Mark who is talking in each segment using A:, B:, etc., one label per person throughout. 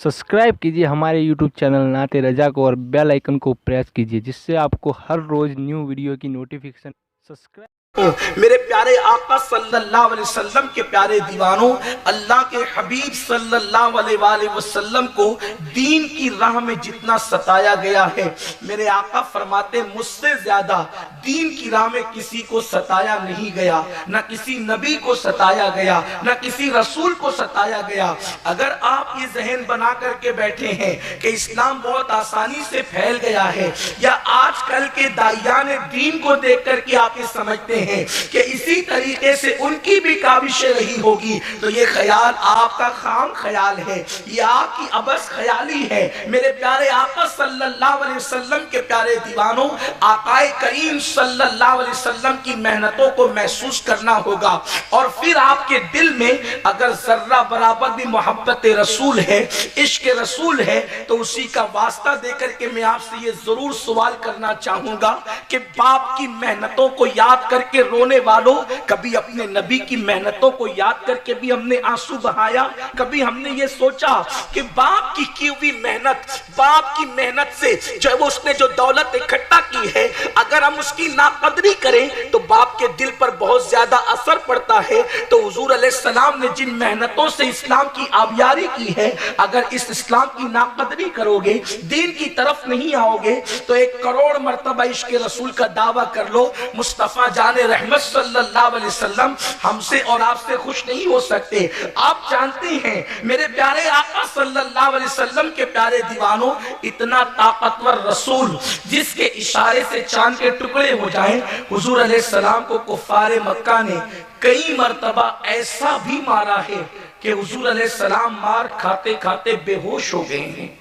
A: Subscribe कीजिए हमारे YouTube channel नाते रजा को और बेल आइकन को प्रेस कीजिए जिससे आपको हर रोज न्यू वीडियो की नोटिफिकेशन सब्सक्राइब।
B: मेरे प्यारे आका सल्लल्लाहु अलैहि वसल्लम के प्यारे दीवानों, अल्लाह के हबीब सल्लल्लाहु अलैहि वसल्लम को दीन की राह में जितना सताया गया है, मेरे आका फरमाते मुझसे ज्यादा दीन की राह में किसी को सताया नहीं गया, न किसी नबी को सताया गया, न किसी रसूल को सताया गया। अगर आप ये जहन बना करके बैठे हैं कि इस्लाम बहुत आसानी से फैल गया है, या आजकल के दाइयाने दीन को देख करके आप ये समझते हैं कि इसी तरीके से उनकी भी काबिशें रही होगी, तो ये ख्याल आपका खाम ख्याल है, ये आपकी अबस ख्याली है। मेरे प्यारे आका सल्लल्लाहु अलैहि वसल्लम के प्यारे दीवानों, आकाए करीम सल्लल्लाहु अलैहि वसल्लम की मेहनतों को महसूस करना होगा, और फिर आपके दिल में अगर जर्रा बराबर भी मोहब्बत रसूल है, इश्क रसूल है, तो उसी का वास्ता देकर के मैं आपसे ये जरूर सवाल करना चाहूंगा कि बाप की मेहनतों को याद करके रोने वालों, कभी अपने नबी की मेहनतों को याद करके भी हमने आंसू बहाया? कभी हमने ये सोचा कि बाप की हुई मेहनत, बाप की मेहनत से जो है वो उसने जो दौलत इकट्ठा की है, अगर हम उसकी नाकदरी करें तो बाप के दिल पर बहुत ज्यादा असर पड़ता है। तो हुजूर अलैहिस्सलाम ने जिन मेहनतों से इस्लाम की आबियारी की है, अगर इस इस्लाम की नाकदरी करोगे, दीन की तरफ नहीं आओगे, तो 1 करोड़ मर्तबा इश्क रसूल का दावा कर लो, मुस्तफा जाने रहमत सल्लल्लाहु अलैहि वसल्लम हमसे और आपसे खुश नहीं हो सकते। आप जानते हैं मेरे प्यारे आका सल्लल्लाहु अलैहि वसल्लम के प्यारे दीवानों, इतना ताकतवर रसूल जिसके इशारे से चांद के टुकड़े हो जाएं, हुजूर अलैहिस्सलाम को कुफ्फारे मक्का ने कई मर्तबा ऐसा भी मारा है कि हुजूर अलैहिस्सलाम मार खाते खाते बेहोश हो गए हैं।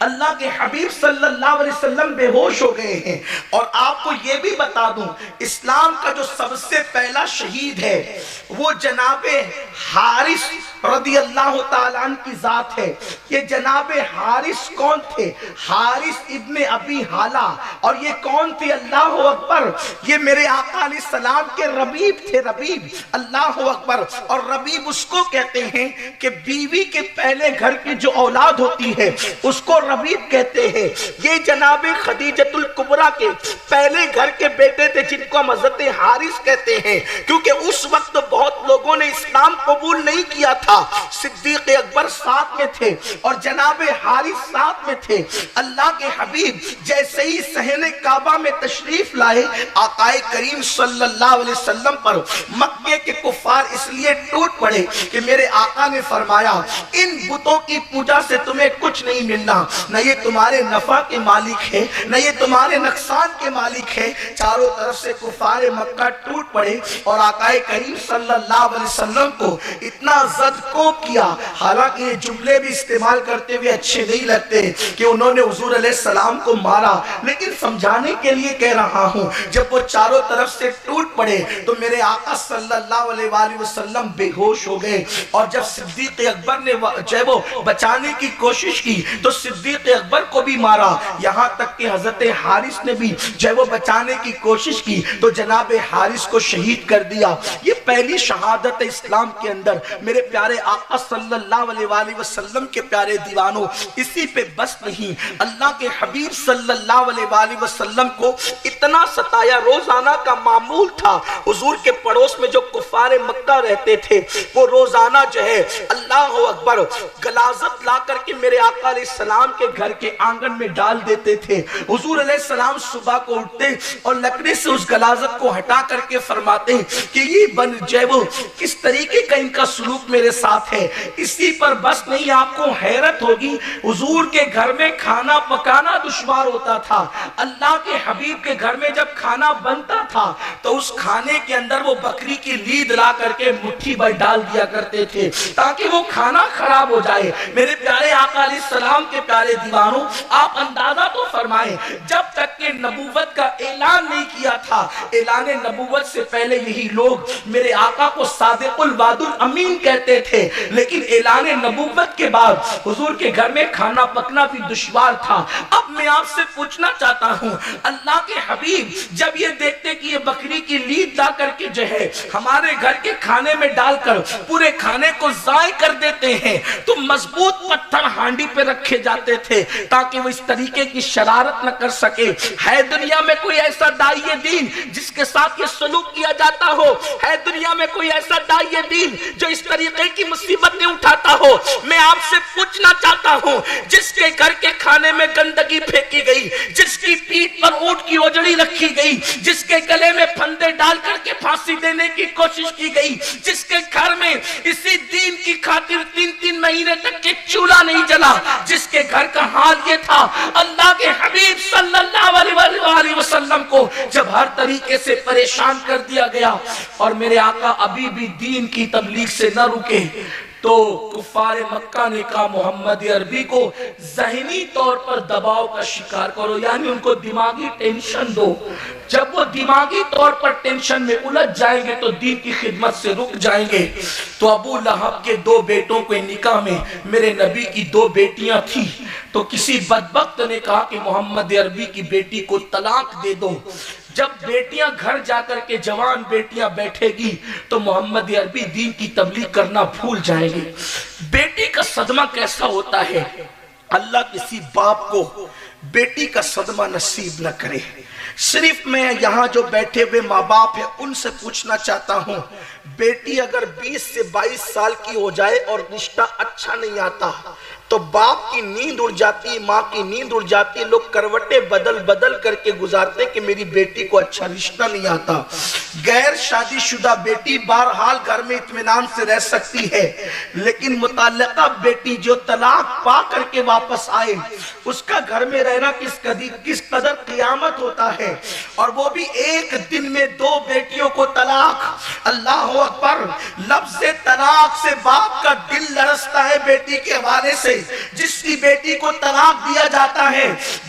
B: अल्लाह के हबीब सल्लल्लाहु अलैहि वसल्लम बेहोश हो गए हैं। और आपको ये भी बता दूं, इस्लाम का जो सबसे पहला शहीद है वो जनाबे हारिस रदी अल्लाह ताला अन्हु की जात है। ये जनाबे हारिस कौन थे? हारिस इब्ने अबी हाला। और ये कौन थे? अल्लाह अकबर, ये मेरे आका अलैहिस्सलाम के रबीब थे, रबीब। अल्लाह अकबर। और रबीब उसको कहते हैं कि बीवी के पहले घर की जो औलाद होती है उसको रबीब कहते हैं। ये जनाबे खदीजतुल कुबरा के पहले घर के बेटे थे जिनको हम हज़रत हारिस कहते हैं, क्योंकि उस वक्त बहुत लोगों ने इस्लाम कबूल नहीं किया था। सिद्दीक अकबर साथ में थे और जनाबे हारिस साथ में थे। अल्लाह के हबीब जैसे ही सहने काबा में तशरीफ लाए, आकाए करीम सल्लल्लाहु अलैहि वसल्लम पर मक्के के कुफार इसलिए टूट पड़े कि मेरे आका ने फरमाया, इन बुतों की पूजा से तुम्हें कुछ नहीं मिलना, न ये तुम्हारे नफा के मालिक है, न ये तुम्हारे नुकसान के मालिक है। चारों तरफ से कुफारे मक्का टूट पड़े और आकाए करीम सल्लल्लाहु अलैहि वसल्लम को इतना जद को किया। हालांकि ये जुमले भी इस्तेमाल करते हुए अच्छे नहीं लगते कि उन्होंने हुजूर अलैहिस्सलाम को मारा, लेकिन समझाने के लिए कह रहा हूं, जब वो चारों तरफ से टूट पड़े तो मेरे आका सल्लल्लाहु अलैहि वसल्लम बेहोश हो गए। और जब सिद्दीक अकबर ने जो है वो बचाने की कोशिश की तो सिद्दीक अकबर को भी मारा। यहां तक कि हजरत हारिस ने भी जो है वो बचाने की कोशिश की तो जनाबे हारिस को शहीद कर दिया। ये पहली शहादत है इस्लाम के अंदर। मेरे प्यारे आका सल्लल्लाहु अलैहि वसल्लम के प्यारे दीवानों, इसी पे बस नहीं, अल्लाह के हबीब सल्लल्लाहु अलैहि वसल्लम को इतना सताया, रोजाना का मामूल था। हुजूर के पड़ोस में जो कुफारे मक्का रहते थे वो रोजाना जो है अल्लाह अकबर गलाजत ला करके मेरे आका अलैहिस्सलाम के घर के आंगन में डाल देते थे। हुजूर अलैहिस्सलाम सुबह को उठते और लकड़ी से उस गलाजत को हटा करके फरमाते कि ये बन जो है वो किस तरीके का इनका सुलूक मेरे साथ है। इसी पर बस नहीं, आपको हैरत होगी, हुजूर के घर में खाना पकाना दुश्वार होता था। अल्लाह के हबीब के घर में जब खाना बनता था तो उस खाने के अंदर वो बकरी की लीद ला करके मुट्ठी भर डाल दिया करते थे ताकि वो खाना खराब हो जाए। मेरे प्यारे आका अलैहिस्सलाम के प्यारे दीवानों, आप अंदाजा तो फरमाएं, जब तक के नबूवत का ऐलान नहीं किया था, ऐलान नबूवत से पहले यही लोग मेरे आका को सादिकुल वादुल अमीन कहते تھے، لیکن اعلان نبوت کے بعد حضور کے گھر میں کھانا پکنا بھی دشوار تھا۔ اب میں آپ سے پوچھنا چاہتا ہوں، اللہ کے حبیب جب یہ دیکھتے کہ یہ بکری کی لیٹ لا کر کے جو ہے ہمارے گھر کے کھانے میں ڈال کر پورے کھانے کو ضائع کر دیتے ہیں، تو مضبوط پتھر ہانڈی پہ رکھے جاتے تھے تاکہ وہ اس طریقے کی شرارت نہ کر سکے۔ ہے دنیا میں کوئی ایسا داعی دین جس کے ساتھ یہ سلوک کیا جاتا ہو؟ ہے دنیا میں کوئی ایسا داعی دین جو اس طریقے کی مصیبتیں اٹھاتا ہو؟ میں آپ سے پوچھنا چاہتا ہوں، جس کے گھر کے کھانے میں گندگی پھینکی گئی، جس کی پیٹھ پر اونٹ کی اوجڑی رکھی گئی، جس کے گلے میں پھندے ڈال کر کے پھانسی دینے کی کوشش کی گئی، جس کے گھر میں اسی دین کی خاطر 3 مہینے تک کے چولہا نہیں جلا، جس کے گھر کا حال یہ تھا، اللہ کے حبیب صلی اللہ علیہ وسلم کو جب ہر طریقے سے پریشان کر دیا گیا اور میرے آقا ابھی بھی دین کی تبلیغ سے نہ رکے، تو کفار مکہ نے کہا محمد عربی کو ذہنی طور پر دباؤ کا شکار کرو، یعنی ان کو دماغی ٹینشن دو۔ جب وہ دماغی طور پر ٹینشن میں الجھ جائیں گے تو دین کی خدمت سے رک جائیں گے۔ تو ابو لہب کے 2 بیٹوں کے نکاح میں میرے نبی کی 2 بیٹیاں تھیں، تو کسی بدبخت نے کہا کہ محمد عربی کی بیٹی کو طلاق دے دو۔ جب بیٹیاں گھر جا کر کے جوان بیٹیاں بیٹھے گی تو محمد عربی دین کی تبلیغ کرنا بھول جائیں گے۔ بیٹی کا صدمہ کیسا ہوتا ہے؟ اللہ کسی باپ کو بیٹی کا صدمہ نصیب نہ کرے۔ صرف میں یہاں جو بیٹھے ہوئے ماں باپ ہیں ان سے پوچھنا چاہتا ہوں، بیٹی اگر 20 سے 22 سال کی ہو جائے اور رشتہ اچھا نہیں آتا تو باپ کی نیند اڑ جاتی، ماں کی نیند اڑ جاتی، لوگ کروٹیں بدل بدل کر کے گزارتے کہ میری بیٹی کو اچھا رشتہ نہیں آتا۔ غیر شادی شدہ بیٹی بہرحال گھر میں اطمینان سے رہ سکتی ہے، لیکن متعلقہ بیٹی جو طلاق پا کر کے واپس آئے، اس کا گھر میں رہنا کس قدر قیامت ہوتا ہے۔ اور وہ بھی ایک دن میں 2 بیٹیوں کو طلاق۔ اللہ اکبر! لفظ طلاق سے باپ کا دل لرزتا ہے بیٹی کے حوالے سے۔ جس کی بیٹی کو طلاق دیا جاتا ہے،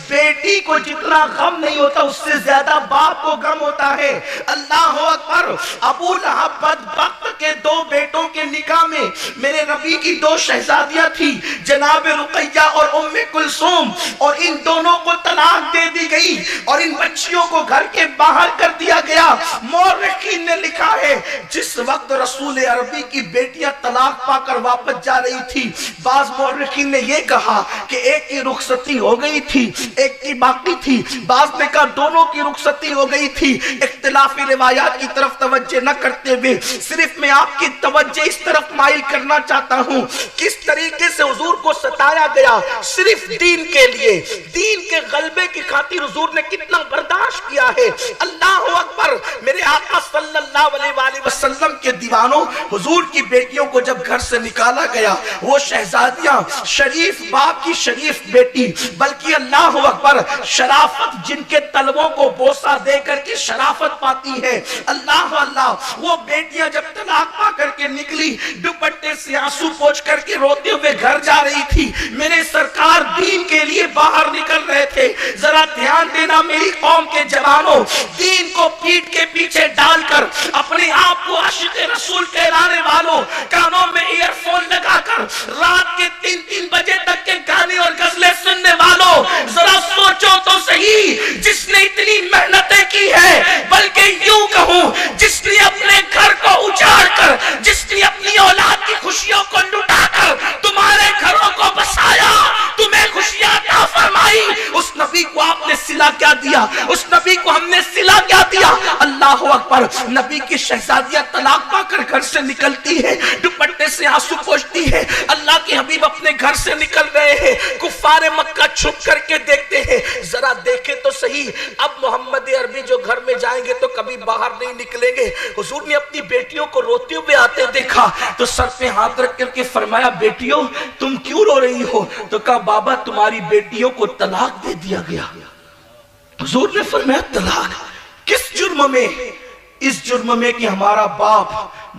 B: بیٹی کو جتنا غم نہیں ہوتا اس سے زیادہ باپ کو غم ہوتا ہے۔ اللہ اکبر! ابو لہب بدبخت کے 2 بیٹوں کے نکاح میں میرے نبی کی 2 شہزادیاں تھی، جناب رقیہ اور ام کلثوم، اور ان دونوں کو طلاق دے دی گئی اور ان بچیوں کو گھر کے باہر کر دیا گیا۔ مورخین نے لکھا ہے جس وقت رسول عربی کی بیٹیاں طلاق پا کر واپس جا رہی تھی، بعض مورخین نے یہ کہا کہ ایک کی رخصتی ہو گئی تھی، ایک کی باقی تھی، بعض نے کہا دونوں کی رخصتی ہو گئی تھی۔ اختلافی روایات کی طرف توجہ نہ کرتے ہوئے صرف میں آپ کی توجہ اس طرف مائل کرنا چاہتا ہوں کس طریقے سے حضور کو ستایا گیا صرف دین کے لیے، دین کے غلبے کی خاطر حضور نے کتنا برداشت کیا ہے۔ اللہ اکبر! میرے آقا صلی اللہ علیہ وسلم کے دیوانوں، حضور کی بیٹیوں کو جب گھر سے نکالا گیا، وہ شہزادیاں شریف باپ کی شریف بیٹی، بلکہ اللہ اکبر شرافت جن کے تلووں کو بوسہ دے کر کے شرافت پاتی ہے، اللہ اللہ، وہ بیٹیاں جب طلاق پا کر کے نکلی، دوپٹے سے آنسو پوچھ کر کے روتے ہوئے گھر جا رہی تھی۔ میرے سرکار دین کے لیے باہر نکل رہے تھے۔ ذرا دھیان دینا میری قوم کے جوانوں، دین کو پیٹ کے پیچھے ڈال کر اپنے آپ کو عاشق رسول کہلانے والوں، کانوں میں ایئر فون لگا کر رات کے 3 بجے تک کے گانے اور غزلیں سننے والوں، ذرا سوچو تو صحیح، جس نے اتنی محنتیں کی ہے، بلکہ یوں کہوں جس نے اپنے گھر کو اجاڑ کر، جس نے اپنی اولاد کی خوشیوں کو لٹا کر تمہارے گھروں کو بسایا، تمہیں خوشیاں عطا فرمائی، اس نبی کو آپ نے صلہ کیا دیا؟ اس نبی کو ہم نے صلہ کیا دیا؟ اللہ اکبر! نبی کی شہزادیاں طلاق پا کر گھر سے نکلتی ہے، دوپٹے سے آنسو پوچھتی ہے، اللہ کے حبیب اپنے گھر سے نکل رہے ہیں، کفار مکہ چھپ کر کے دیکھتے ہیں، ذرا دیکھیں تو صحیح، اب محمد عربی جو گھر میں جائیں گے تو کبھی باہر نہیں نکلیں گے۔ حضور نے اپنی بیٹیوں کو روتے ہوئے آتے دیکھا تو سر پہ ہاتھ رکھ کر کے فرمایا بیٹیوں تم کیوں رو رہی ہو؟ تو کہا بابا تمہاری بیٹیوں کو طلاق دے دیا گیا۔ حضور نے فرمایا طلاق کس جرم میں؟ اس جرم میں کہ ہمارا باپ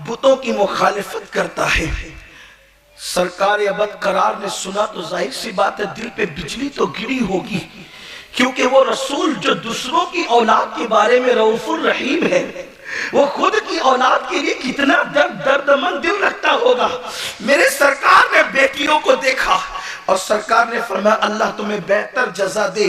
B: بتوں کی مخالفت کرتا ہے۔ سرکار ابد قرار نے سنا تو ظاہر سی بات ہے دل پہ بجلی تو گری ہوگی، کیونکہ وہ رسول جو دوسروں کی اولاد کے بارے میں رؤوف الرحیم ہے، وہ خود کی اولاد کے لیے کتنا دردمند دل رکھتا ہوگا۔ میرے سرکار نے بیٹیوں کو دیکھا اور سرکار نے فرمایا اللہ تمہیں بہتر جزا دے،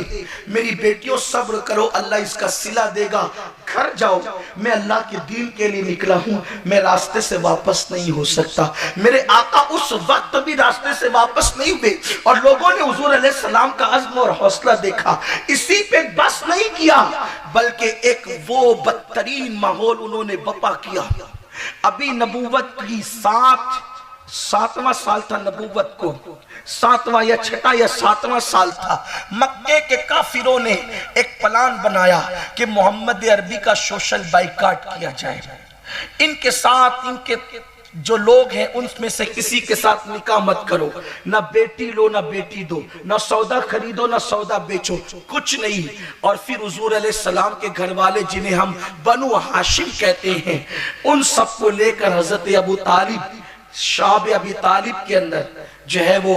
B: میری بیٹیوں صبر کرو، اللہ اس کا صلہ دے گا، گھر جاؤ، میں اللہ کے دین کے لیے نکلا ہوں، میں راستے سے واپس نہیں ہو سکتا۔ میرے آقا اس وقت بھی راستے سے واپس نہیں ہوئے اور لوگوں نے حضور علیہ السلام کا عزم اور حوصلہ دیکھا، اسی پہ بس نہیں کیا بلکہ ایک وہ بدترین ماحول انہوں نے بپا کیا۔ ابھی نبوت کی ساتواں سال تھا، نبوت کو ساتواں یا چھٹا یا ساتواں سال تھا۔ مکے کے کافروں نے ایک پلان بنایا کہ محمد عربی کا سوشل بائیکاٹ کیا جائے، ان کے ساتھ ان کے جو لوگ ہیں ان میں سے کسی کے ساتھ نکاح مت کرو، نہ بیٹی لو نہ بیٹی دو، نہ سودا خریدو نہ سودا بیچو، کچھ نہیں۔ اور پھر حضور علیہ السلام کے گھر والے جنہیں ہم بنو ہاشم کہتے ہیں، ان سب کو لے کر حضرت ابو طالب شعب ابی طالب کے اندر جو ہے وہ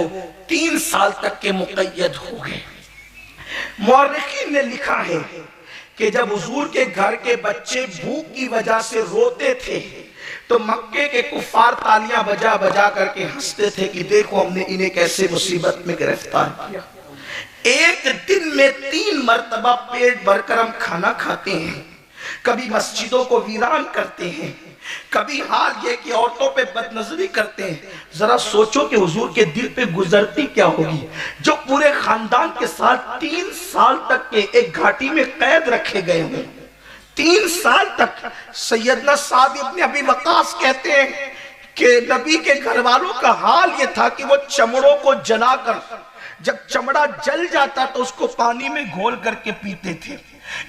B: 3 سال تک کے مقید ہو گئے۔ مورخین نے لکھا ہے کہ جب حضور کے گھر کے بچے بھوک کی وجہ سے روتے تھے تو مکے کے کفار تالیاں بجا بجا کر کے ہنستے تھے کہ دیکھو ہم نے انہیں کیسے مصیبت میں گرفتار کیا۔ ایک دن میں 3 مرتبہ پیٹ بھر کر ہم کھانا کھاتے ہیں، کبھی مسجدوں کو ویران کرتے ہیں، کبھی حال یہ کہ عورتوں پہ بد نظری کرتے ہیں۔ ذرا سوچو کہ حضور کے دل پہ گزرتی کیا ہوگی جو پورے خاندان کے ساتھ 3 سال تک کے ایک گھاٹی میں قید رکھے گئے ہیں۔ 3 سال تک سیدنا سعد ابن ابی وقاص کہتے ہیں کہ نبی کے گھر والوں کا حال یہ تھا کہ وہ چمڑوں کو جلا کر جب چمڑا جل جاتا تو اس کو پانی میں گھول کر کے پیتے تھے۔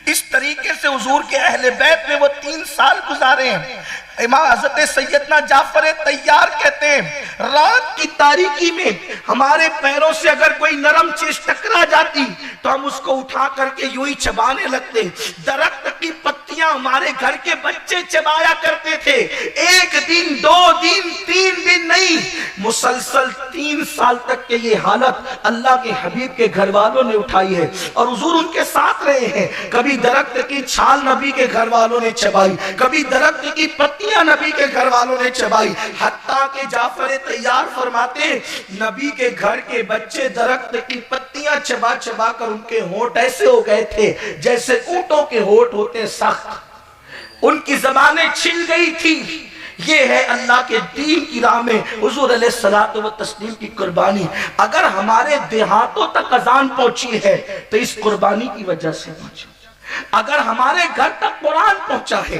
B: اس طریقے سے حضور کے اہل بیت میں وہ 3 سال گزارے ہیں۔ امام حضرت سیدنا جعفر طیار کہتے ہیں رات کی تاریکی میں ہمارے پیروں سے اگر کوئی نرم چیز ٹکرا جاتی تو ہم اس کو اٹھا کر کے یوں ہی چبانے لگتے، درخت کی پتیاں ہمارے گھر کے بچے چبایا کرتے تھے۔ 1 دن 2 دن 3 دن نہیں، مسلسل 3 سال تک کے یہ حالت اللہ کے حبیب کے گھر والوں نے اٹھائی ہے اور حضور ان کے ساتھ رہے ہیں۔ کبھی درخت کی چھال نبی کے گھر والوں نے چبائی، کبھی درخت کی پتیاں نبی کے گھر والوں نے چبائی، حتیٰ کہ جعفر طیار فرماتے ہیں نبی کے گھر کے بچے درخت کی پتیاں چبا چبا کر ان کے ہونٹ ایسے ہو گئے تھے جیسے اونٹوں کے ہونٹ ہوتے ہیں سخت، ان کی زبانیں چھل گئی تھی۔ یہ ہے اللہ کے دین کی راہ میں حضور علیہ الصلوۃ والتسلیم کی قربانی۔ اگر ہمارے دیہاتوں تک اذان پہنچی ہے تو اس قربانی کی وجہ سے پہنچی، اگر ہمارے گھر تک قرآن پہنچا ہے،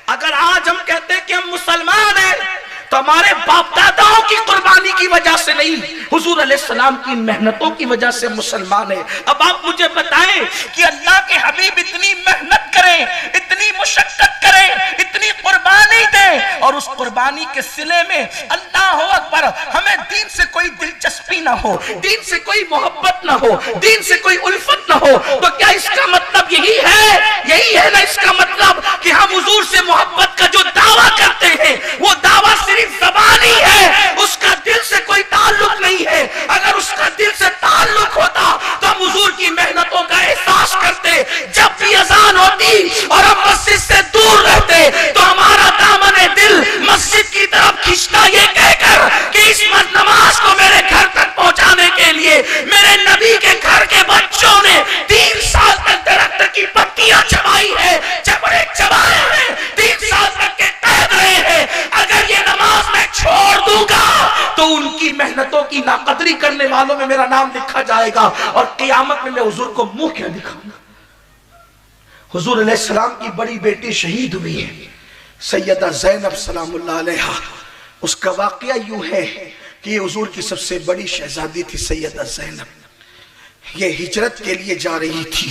B: اگر آج ہم کہتے ہیں کہ ہم مسلمان ہیں تو ہمارے باپ داداؤں کی قربانی کی وجہ سے نہیں، حضور علیہ السلام کی محنتوں کی وجہ سے مسلمان ہیں۔ اب آپ مجھے بتائیں کہ اللہ کے حبیب اتنی محنت کریں، اتنی مشقت کریں، اتنی قربانی دیں اور اس قربانی کے صلے میں اللہ اکبر ہمیں دین سے کوئی دلچسپی نہ ہو، دین سے کوئی محبت نہ ہو، دین سے کوئی الفت نہ ہو، تو کیا اس کا مطلب یہی ہے نا اس کا مطلب کہ ہم حضور سے محبت کا جو دعویٰ کرتے ہیں وہ دعویٰ صرف زبانی ہے، اس کا دل سے کوئی تعلق نہیں ہے۔ اگر اس کا دل سے تعلق ہوتا تو ہم حضور کی محنتوں کا احساس کرتے۔ جب بھی اذان ہوتی اور ہم مسجد سے دور رہتے تو ہمارا دامن دل مسجد کی طرف کھینچتا یہ کہہ کر کہ اس نماز کو میرے گھر تک پہنچانے کے لیے میرے نبی کے گھر کے بچوں نے 3 سال تک درخت کی پتیاں چبائی ہے، چمڑے چبائے ہیں، 3 سال تک کے قید رہے ہیں۔ اگر یہ نماز میں چھوڑ دوں گا تو ان کی محنتوں کی ناقدری کرنے والوں میں میرا نام لکھا جائے گا اور قیامت میں حضور کو منہ کیا دکھاؤں گا۔ حضور علیہ السلام کی بڑی بیٹی شہید ہوئی ہے سیدہ زینب سلام اللہ علیہا۔ اس کا واقعہ یوں ہے کہ یہ حضور کی سب سے بڑی شہزادی تھی سیدہ زینب۔ یہ ہجرت کے لیے جا رہی تھی،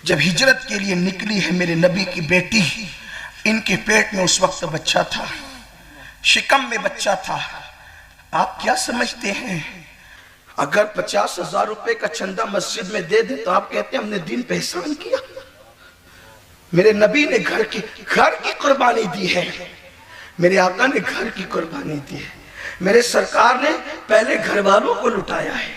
B: جب ہجرت کے لیے نکلی ہے میرے نبی کی بیٹی، ان کے پیٹ میں اس وقت بچہ تھا، شکم میں بچہ تھا۔ آپ کیا سمجھتے ہیں اگر 50,000 روپے کا چندہ مسجد میں دے دیں تو آپ کہتے ہیں ہم نے دین پہ احسان کیا؟ میرے نبی نے گھر کی قربانی دی ہے، میرے آقا نے گھر کی قربانی دی ہے، میرے سرکار نے پہلے گھر والوں کو لٹایا ہے۔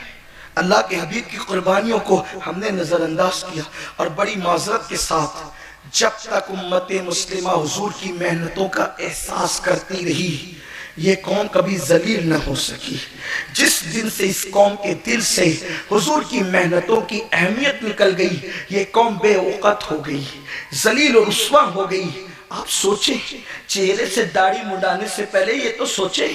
B: اللہ کے حبیب کی قربانیوں کو ہم نے نظر انداز کیا اور بڑی معذرت کے ساتھ जब तक उम्मत मुस्लिमा हुजूर की मेहनतों का एहसास करती रही, ये कौम कभी जलील न हो सकी। जिस दिन से इस कौम के दिल से हुजूर की मेहनतों की अहमियत निकल गई, ये कौम बेऔकत हो गई, जलील और रुस्वा हो गई। आप सोचे, चेहरे से दाढ़ी मुंडाने से पहले ये तो सोचे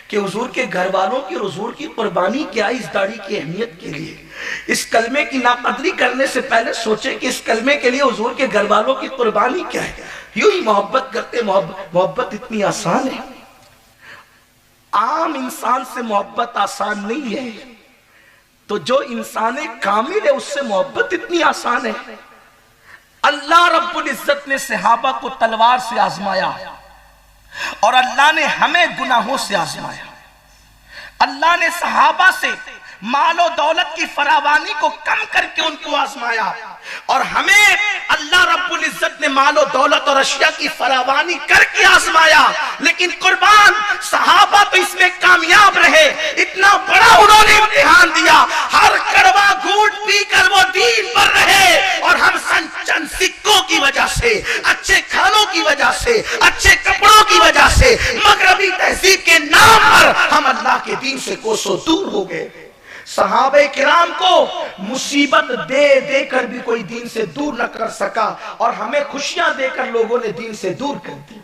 B: कि हुजूर के घर वालों की और हुजूर की कुर्बानी क्या है इस दाढ़ी की अहमियत के लिए। इस कलमे की नाकदरी करने से पहले सोचे कि इस कलमे के लिए हुजूर के घर वालों की कुर्बानी क्या है। यूं ही मोहब्बत करते, मोहब्बत इतनी आसान है। आम इंसान से मोहब्बत आसान नहीं है, तो जो इंसान कामिल है उससे मोहब्बत इतनी आसान है। अल्लाह रब्बुल इज्जत ने सहाबा को तलवार से आजमाया और अल्लाह ने हमें गुनाहों से आजमाया। अल्लाह ने सहाबा से मालो दौलत की फरावानी को कम करके उनको आजमाया और हमें अल्लाह रब्बुल इज्जत ने मालो दौलत और अशिया की फरावानी करके आजमाया। लेकिन कुर्बान सहाबा तो इसमें कामयाब रहे, इतना बड़ा उन्होंने इम्तिहान दिया। हर कड़वा घूंट पीकर वो दीन पर रहे और हम चंद सिक्कों की वजह से, अच्छे खानों की वजह से, अच्छे कपड़ों की वजह से, मगरबी तहजीब के नाम पर हम अल्लाह के दीन से कोसों दूर हो गए। सहाबे किराम को मुसीबत दे देकर भी कोई दीन से दूर न कर सका और हमें खुशियां देकर लोगों ने दीन से दूर कर दी।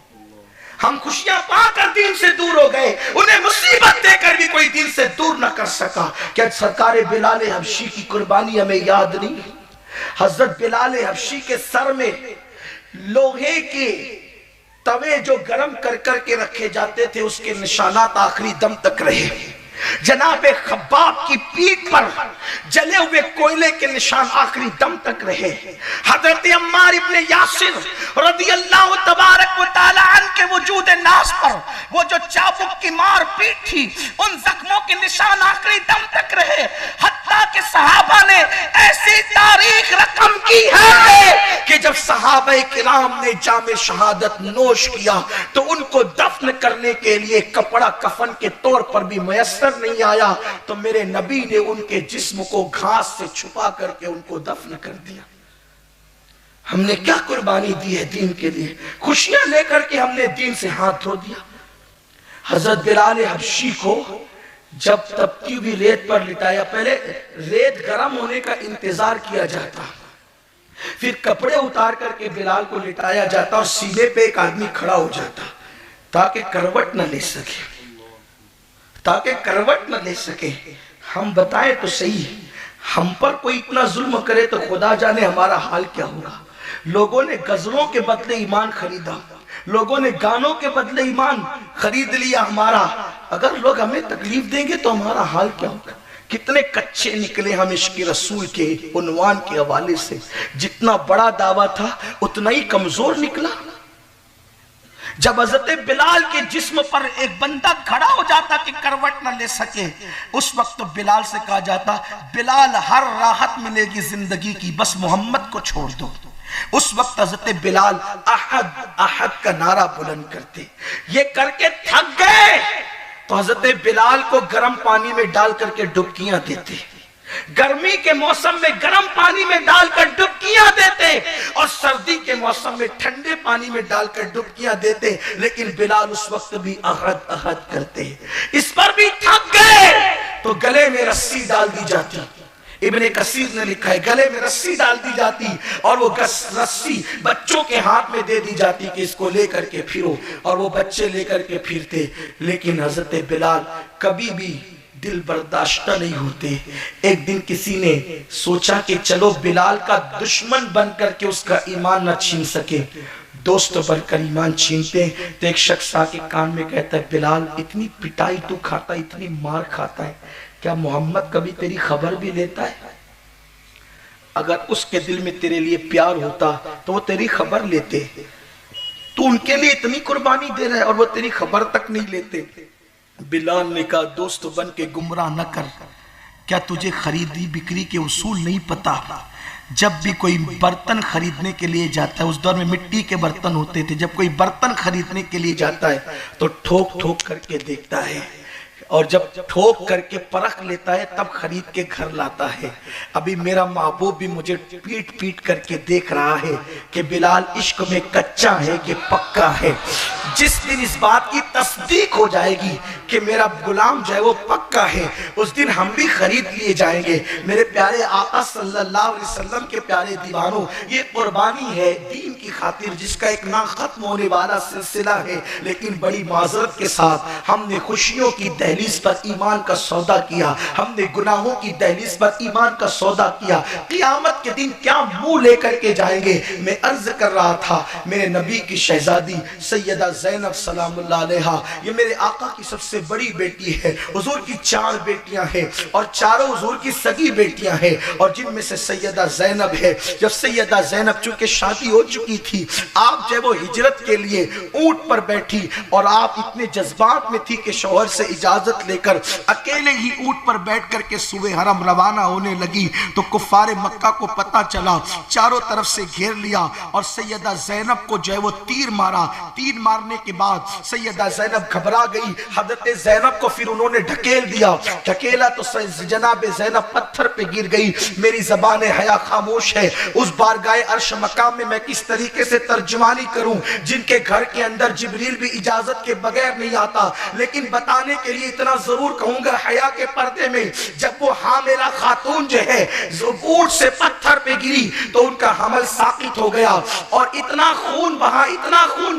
B: हम खुशियां पाकर दीन से दूर हो गए, उन्हें मुसीबत देकर भी कोई दीन से दूर न कर सका। क्या सरकार बिलाल हबशी की कुर्बानी हमें याद नहीं? हजरत बिलाल हबशी के सर में लोहे के तवे जो गरम कर करके रखे जाते थे, उसके निशानात आखिरी दम तक रहे। जनाबे खब्बाब की पीठ पर जले हुए कोयले के निशान आखिरी दम तक रहे। हजरत अम्मार इब्ने यासिर रदियल्लाहु तबारक व तआला अन के वजूद नास पर वो जो चाबुक की मार पीट थी, उन जख्मों के निशान आखिरी दम तक रहे। हत्ता के सहाबा ने ऐसी तारीख रकम की है कि जब सहाबा किराम ने जामे शहादत नोश किया तो उनको दफन करने के लिए कपड़ा कफन के तौर पर भी मयस्सर नहीं आया, तो मेरे नबी ने उनके जिस्म को घास से छुपा करके उनको दफन कर दिया। हमने क्या कुर्बानी दी है दीन के लिए, खुशियां लेकर के हमने दीन से हाथ धो दिया। हजरत बिलाल हबशी को जब तपती हुई रेत पर लिटाया, पहले रेत गर्म होने का इंतजार किया जाता, फिर कपड़े उतार करके बिलाल को लिटाया जाता और सीने पे एक आदमी खड़ा हो जाता ताकि करवट न ले सके, ताकि करवट न ले सके। हम बताएं तो सही, हम पर कोई इतना जुल्म करे तो खुदा जाने हमारा हाल क्या होगा। लोगों ने गजलों के बदले ईमान खरीदा, लोगों ने गानों के बदले ईमान खरीद लिया हमारा। अगर लोग हमें तकलीफ देंगे तो हमारा हाल क्या होगा। कितने कच्चे निकले हम इश्क रसूल के उन्वान के हवाले से। जितना बड़ा दावा था उतना ही कमजोर निकला। जब हजरत बिलाल के जिस्म पर एक बंदा खड़ा हो जाता कि करवट न ले सके, उस वक्त तो बिलाल से कहा जाता, बिलाल हर राहत मिलेगी जिंदगी की, बस मोहम्मद को छोड़ दो। उस वक्त हजरत बिलाल अहद अहद का नारा बुलंद करते। ये करके थक गए तो हजरत बिलाल को गर्म पानी में डाल करके डुबकियां देते, गर्मी के मौसम में गर्म पानी में डालकर डुबकियां देते और सर्दी के मौसम में ठंडे पानी में डालकर डुबकियां देते। लेकिन बिलाल उस वक्त भी अहद अहद करते। इस पर भी थक गए तो गले में रस्सी डाल दी जाती। इब्ने कसीर ने लिखा है, गले में रस्सी डाल दी जाती और वो रस्सी बच्चों के हाथ में दे दी जाती कि इसको लेकर के फिरो, और वो बच्चे लेकर के फिरते। लेकिन हजरत बिलाल कभी भी दिल बर्दाश्त नहीं होते। एक दिन किसी ने सोचा कि चलो बिलाल का दुश्मन बन करके उसका ईमान न छीन सके, दोस्त बनकर ईमान छीनते। तो एक शख्स आके कान में कहता है, बिलाल इतनी पिटाई तू खाता, इतनी मार खाता है, क्या मोहम्मद कभी तेरी खबर भी लेता है? अगर उसके दिल में तेरे लिए प्यार होता तो वो तेरी खबर लेते। तू उनके लिए इतनी कुर्बानी दे रहा है और वो तेरी खबर तक नहीं लेते। बिलाल ने कहा, दोस्त बन के गुमराह न कर, क्या तुझे खरीदी बिक्री के उसूल नहीं पता? जब भी कोई बर्तन खरीदने के लिए जाता है, उस दौर में मिट्टी के बर्तन होते थे, जब कोई बर्तन खरीदने के लिए जाता है तो ठोक ठोक करके देखता है اور جب ٹھوک کر کے پرکھ لیتا ہے تب خرید کے گھر لاتا ہے۔ ابھی میرا محبوب بھی مجھے پیٹ پیٹ کر کے دیکھ رہا ہے کہ بلال عشق میں کچا ہے کہ پکا ہے۔ جس دن اس بات کی تصدیق ہو جائے گی کہ میرا غلام جو ہے وہ پکا ہے، اس دن ہم بھی خرید لیے جائیں گے۔ میرے پیارے آقا صلی اللہ علیہ وسلم کے پیارے دیوانوں، یہ قربانی ہے دین کی خاطر جس کا ایک نہ ختم ہونے والا سلسلہ ہے، لیکن بڑی معذرت کے ساتھ ہم نے خوشیوں کی دہلیز پر ایمان کا سودا کیا، ہم نے گناہوں کی دہلیز پر ایمان کا سودا کیا۔ قیامت کے دن کیا منہ لے کر کے جائیں گے؟ میں عرض کر رہا تھا میرے نبی کی شہزادی سیدہ زینب سلام اللہ علیہا، یہ میرے آقا کی سب سے بڑی بیٹی ہے۔ حضور کی 4 بیٹیاں ہیں اور چاروں حضور کی سگی بیٹیاں ہیں، اور جن میں سے سیدہ زینب ہے۔ جب سیدہ زینب چونکہ شادی ہو چکی تھی، آپ جب وہ ہجرت کے لیے اونٹ پر بیٹھی اور آپ اتنے جذبات میں تھی کہ شوہر سے اجازت لے کر اکیلے ہی اونٹ پر بیٹھ کر کے صبح حرم روانہ ہونے لگی تو کفار مکہ کو پتہ چلا، چاروں طرف سے گھیر لیا اور سیدہ زینب کو جو ہے وہ تیر مارا۔ تیر مارنے کے بعد سیدہ زینب گھبرا گئی، حضرت زینب کو پھر انہوں نے ڈھکیل دیا، ڈھکیلا تو جناب زینب پتھر پہ گر گئی۔ میری زبان حیا خاموش ہے، اس بارگاہ عرش مقام میں کس طریقے سے ترجمانی کروں جن کے گھر کے اندر جبریل بھی اجازت کے بغیر نہیں آتا، لیکن بتانے کے لیے اتنا ضرور کہوں گا حیا کے پردے میں جب وہ حاملہ خاتون جو ہے اونٹ سے پتھر پہ گری تو ان کا حمل ساقط ہو گیا اور اتنا خون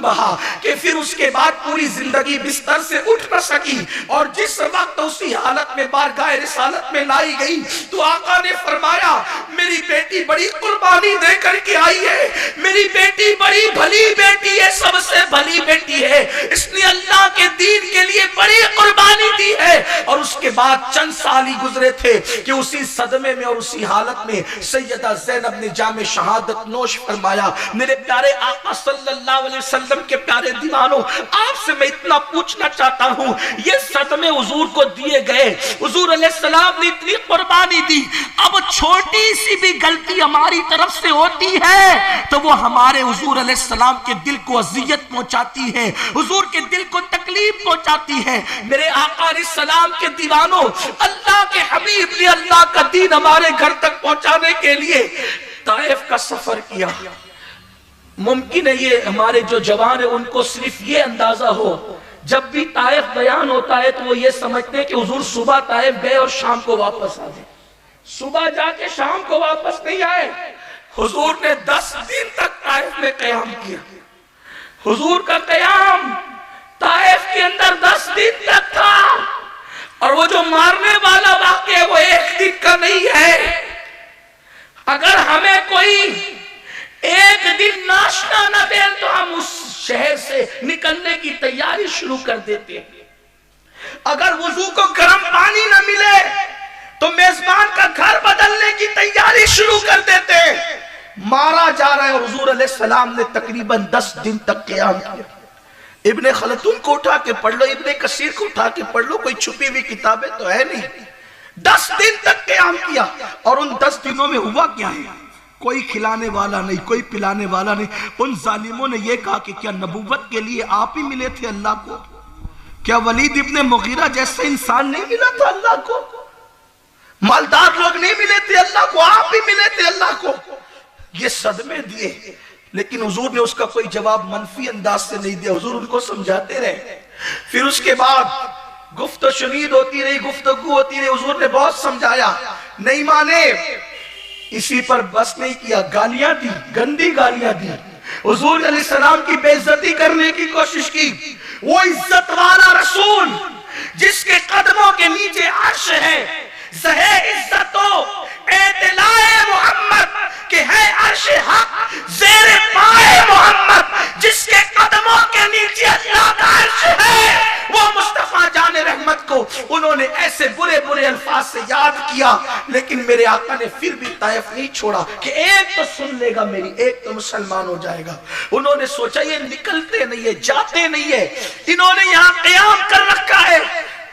B: بہا کہ پھر اس کے بعد پوری زندگی بستر سے اٹھ نہ سکی، اور جس وقت اسی حالت میں بارگاہ رسالت میں لائی گئی تو آقا نے فرمایا میری بیٹی بڑی قربانی دے کر کے آئی ہے، میری بیٹی بڑی بھلی بیٹی ہے، سب سے بھلی بیٹی ہے، اس نے اللہ کے دین کے لیے بڑی قربانی دی ہے۔ اور اس کے بعد چند سال ہی گزرے تھے کہ اسی صدمے میں اور اسی حالت میں سیدہ زینب نے جام شہادت نوش فرمایا۔ میرے پیارے آقا صلی اللہ علیہ وسلم کے پیارے دیوانوں، آپ سے میں اتنا پوچھنا چاہتا ہوں، یہ صدمے حضور کو دیے گئے، حضور علیہ السلام نے اتنی قربانی دی، اب چھوٹی سی بھی غلطی ہماری طرف سے ہوتی ہے تو وہ ہمارے حضور علیہ السلام کے دل کو اذیت پہنچاتی ہے، حضور کے دل کو تکلیف پہنچاتی ہے۔ میرے آقا علیہ السلام کے دیوانوں، اللہ کے حبیب نے اللہ کا دین ہمارے گھر تک پہنچانے کے لیے طائف کا سفر کیا۔ ممکن ہے یہ ہمارے جو جوان ہیں ان کو صرف یہ اندازہ ہو، جب بھی طائف بیان ہوتا ہے تو وہ یہ سمجھتے ہیں کہ حضور صبح طائف گئے اور شام کو واپس آ گئے، صبح جا کے شام کو واپس نہیں آئے۔ حضور نے 10 دن تک طائف میں قیام کیا، حضور کا قیام طائف کے اندر 10 دن تک تھا، اور وہ جو مارنے والا واقعہ وہ 1 دن کا نہیں ہے۔ اگر ہمیں کوئی 1 دن ناشتہ نہ دے تو ہم اس شہر سے نکلنے کی تیاری شروع کر دیتے ہیں، اگر وضو کو گرم پانی نہ ملے تو میزبان کا گھر بدلنے کی تیاری شروع کر دیتے ہیں۔ مارا جا رہا ہے اور حضور علیہ السلام نے تقریباً 10 دن تک قیام کیا۔ ابن خلدون کو اٹھا کے پڑھ لو، ابن کثیر کو اٹھا کے پڑھ لو، کوئی چھپی ہوئی کتابیں تو ہے نہیں۔ 10 دن تک قیام کیا، اور ان 10 دنوں میں ہوا کیا ہے؟ کوئی کھلانے والا نہیں، کوئی پلانے والا نہیں۔ ان ظالموں نے یہ کہا کہ کیا نبوت کے لیے آپ ہی ملے تھے اللہ کو؟ کیا ولید ابن مغیرہ جیسا انسان نہیں ملا تھا اللہ کو؟ مالدار لوگ نہیں ملے تھے اللہ کو؟ آپ ہی ملے تھے اللہ کو؟ یہ صدمے دیے، لیکن حضور نے اس کا کوئی جواب منفی انداز سے نہیں دیا، حضور ان کو سمجھاتے رہے۔ پھر اس کے بعد گفت و شنید ہوتی رہی، گفتگو ہوتی رہی، حضور نے بہت سمجھایا، نہیں مانے۔ اسی پر بس نہیں کیا، گالیاں دی، گندی گالیاں دی، حضور علیہ السلام کی بے عزتی کرنے کی کوشش کی۔ وہ عزت والا رسول جس کے قدموں کے نیچے عرش ہے، زہے عزت و اعتلاء محمد کہ ہے عرش حق زیر پائے محمد، جس کے قدموں کے نیچے اللہ کا عرش ہے، وہ مصطفیٰ جان رحمت کو انہوں نے ایسے برے برے الفاظ سے یاد کیا، لیکن میرے آقا نے پھر بھی طائف نہیں چھوڑا کہ ایک تو سن لے گا میری، ایک تو مسلمان ہو جائے گا۔ انہوں نے سوچا یہ نکلتے نہیں ہے، جاتے نہیں ہے، انہوں نے یہاں قیام کر رکھا ہے،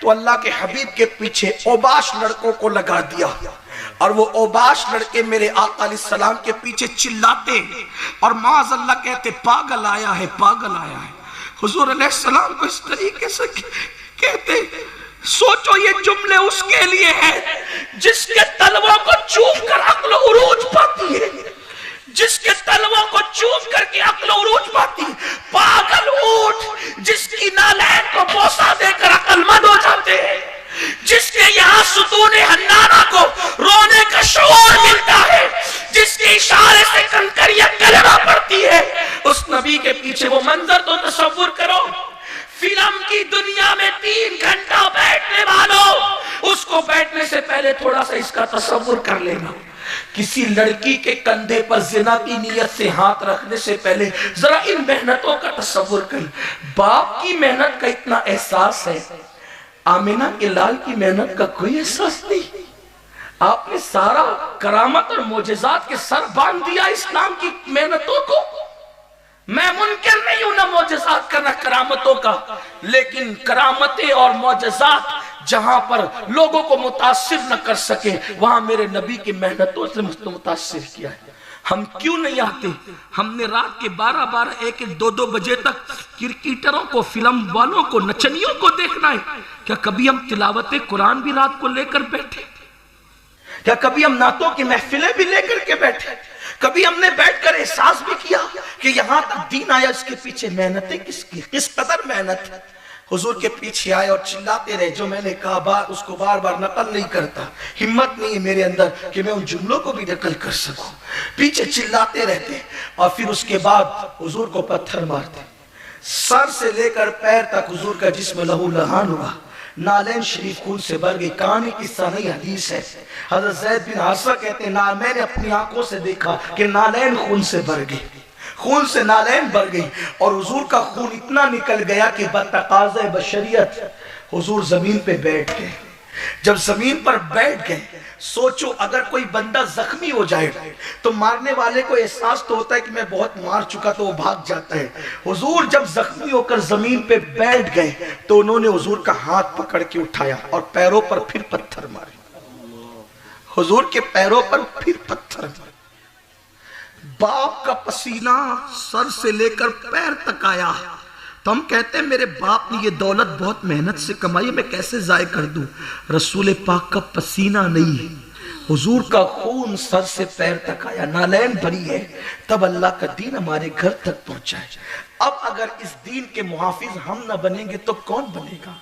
B: تو اللہ کے حبیب کے پیچھے اوباش لڑکوں کو لگا دیا، اور وہ اوباش لڑکے میرے آقا علیہ السلام کے پیچھے چلاتے اور معاذ اللہ کہتے پاگل آیا ہے، پاگل آیا ہے۔ حضور علیہ السلام کو اس طریقے سے کہتے सोचो ये जुमले उसके लिए हैं जिसके तलवों को चूम कर अक्ल उरूज पाती है, जिसके तलवों को चूम करके अक्ल उरूज पाती है। पागल ऊंट जिसकी नालैन को बोसा देकर अक्लमंद हो जाते हैं, जिसके यहाँ सुतूने हन्नाना को रोने का शऊर मिलता है, जिसके इशारे से कंकरियां कलमा पड़ती है, उस नबी के पीछे वो मंजर तो तसव्वुर करो। फिल्म की दुनिया में 3 घंटा बैठने वालों, उसको बैठने से पहले थोड़ा सा इसका तसव्वुर कर लेना। किसी लड़की के कंधे पर जिना की नियत से हाथ रखने से पहले जरा इन मेहनतों का तसव्वुर कर। बाप की मेहनत का इतना एहसास है, आमिना के लाल की मेहनत का कोई एहसास नहीं। आपने सारा करामत और मोजेजात के सर बांध दिया इस्लाम की मेहनतों को। मैं मुनकिर नहीं हूं ना मोजेजात का ना करामतों का, लेकिन करामतें और मोजेजात जहां पर लोगों को मुतासिर न कर सके, वहां मेरे नबी की मेहनतों से मुझको मुतासिर किया है। हम क्यों नहीं आते? हमने रात के 12-12, 1-1, 2-2 बजे तक क्रिकेटरों को, फिल्म वालों को, नचनियों को देखना है क्या? कभी हम तिलावत कुरान भी रात को लेकर बैठे? क्या कभी हम नातों की महफिलें भी लेकर के बैठे? कभी हमने बैठकर एहसास भी किया कि यहां तक दीन आया, इसके पीछे मेहनतें किसकी, किस कदर मेहनत है? हुजूर के पीछे आए और चिल्लाते रहे। जो मैंने कहा उसको बार बार नकल नहीं करता, हिम्मत नहीं है मेरे अंदर कि मैं उन जुमलों को भी नकल कर सकूं। पीछे चिल्लाते रहते और फिर उसके बाद हुजूर को पत्थर मारते। सर से लेकर पैर तक हुजूर का जिस्म लहू लहान हुआ, नालैन शरीफ खून से भर गई। कहानी किस्सा नहीं, हदीस है। हज़रत ज़ैद बिन हारिसा कहते हैं, ना मैंने अपनी आंखों से देखा कि नालैन खून से भर गई, खून से नालैन भर गई और हुजूर का खून इतना निकल गया कि बतकाज़े बशरियत हुजूर जमीन पे बैठ गए। जब जमीन पर बैठ गए, सोचो अगर कोई बंदा जख्मी हो जाए तो मारने वाले को एहसास तो होता है कि मैं बहुत मार चुका, तो वो भाग जाता है। हुजूर जब जख्मी होकर जमीन पे बैठ गए तो उन्होंने हुजूर का हाथ पकड़ के उठाया और पैरों पर फिर पत्थर मारे। हुजूर के पैरों पर फिर पत्थर मारे। बाप का पसीना सर से लेकर पैर तक आया। तो हम कहते हैं मेरे बाप ने ये दौलत बहुत मेहनत से कमाई है, मैं कैसे जाय कर दूं? रसूल पाक का पसीना नहीं, हुजूर का खून सर से पैर तक आया, नालैन भरी है, तब अल्लाह का दीन हमारे घर तक पहुंचा है। अब अगर इस दीन के मुहाफिज हम न बनेंगे तो कौन बनेगा?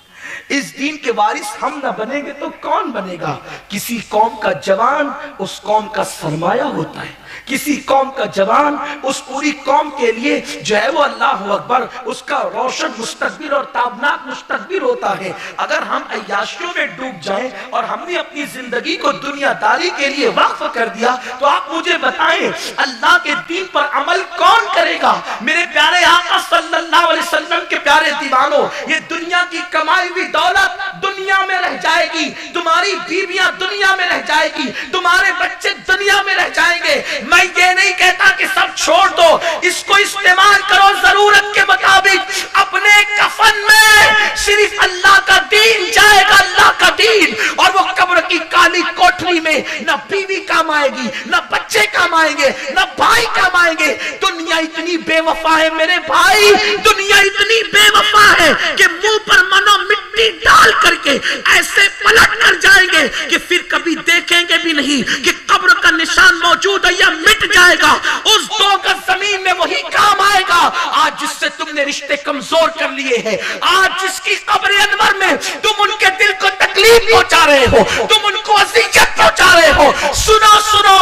B: इस दीन के वारिस हम न बनेंगे तो कौन बनेगा? किसी कौम का जवान उस कौम का सरमाया होता है, किसी कौम का जवान उस पूरी कौम के लिए जो है वो अल्लाह अकबर, उसका रोशन मुस्तकबिर और ताबनाक मुस्तकबिर होता है। अगर हम अय्याशियों में डूब जाएं और हमने अपनी जिंदगी को दुनियादारी के लिए वक्फ कर दिया, तो आप मुझे बताएं अल्लाह के दीन पर अमल कौन करेगा? मेरे प्यारे आका सल्लल्लाहु अलैहि वसल्लम के प्यारे दीवानों, ये दुनिया की कमाई हुई दौलत दुनिया में रह जाएगी, तुम्हारी बीवियां दुनिया में रह जाएगी, तुम्हारे बच्चे दुनिया में रह जाएंगे। मैं ये नहीं कहता कि सब छोड़ दो, इसको इस्तेमाल करो जरूरत के मुताबिक। अपने कफन में सिर्फ अल्लाह का दीन जाएगा, अल्लाह का दीन, और वो कब्र की काली कोठरी में न बीवी काम आएगी, न बच्चे काम आएंगे, न भाई काम आएंगे। दुनिया इतनी बेवफा है मेरे भाई, दुनिया इतनी बेवफा है कि मुंह पर मनो मिट्टी डाल करके ऐसे पलट कर जाएंगे कि फिर कभी देखेंगे भी नहीं कि कब्र का निशान मौजूद है या मिट जाएगा। उस 2 गज जमीन में वही काम आएगा आज जिससे तुमने रिश्ते कमजोर कर लिए हैं, आज जिसकी कब्र अनवर में तुम उनके दिल को तकलीफ पहुंचा रहे हो, तुम उनको अज़ियत पहुंचा रहे हो। सुनो सुनो,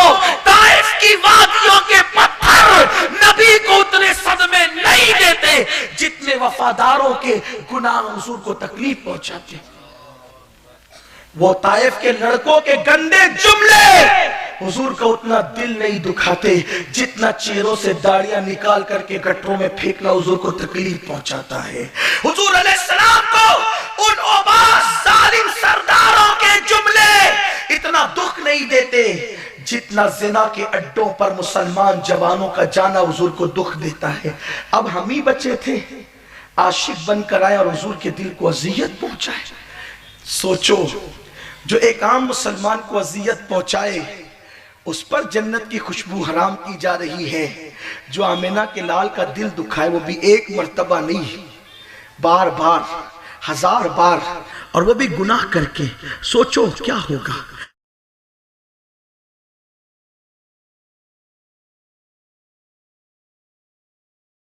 B: ताइफ की वादियों के पत्थर नबी को उतने सदमे नहीं देते जितने वफादारों के गुनाह हुजूर को तकलीफ पहुंचाते। वो ताइफ के लड़कों के गंदे जुमले हुजूर का उतना दिल नहीं दुखाते जितना चेहरों से दाढ़ियां निकाल करके गट्टरों में फेंकना हुजूर को तकलीफ पहुंचाता है। हुजूर अलैहिस्सलाम को उन ओबास जालिम सरदारों के जुमले इतना दुख नहीं देते जितना जिना के अड्डों पर मुसलमान जवानों का जाना हुजूर को दुख देता है। अब हम ही बचे थे, आशिक बनकर आए और हुजूर के दिल को अजियत पहुंचाए। सोचो, जो एक आम मुसलमान को अजियत पहुंचाए उस पर जन्नत की खुशबू हराम की जा रही है। जो आमिना के लाल का दिल दुखाए वो भी एक मर्तबा नहीं, बार बार, 1000 बार اور وہ بھی گناہ کر کے. سوچو کیا ہوگا.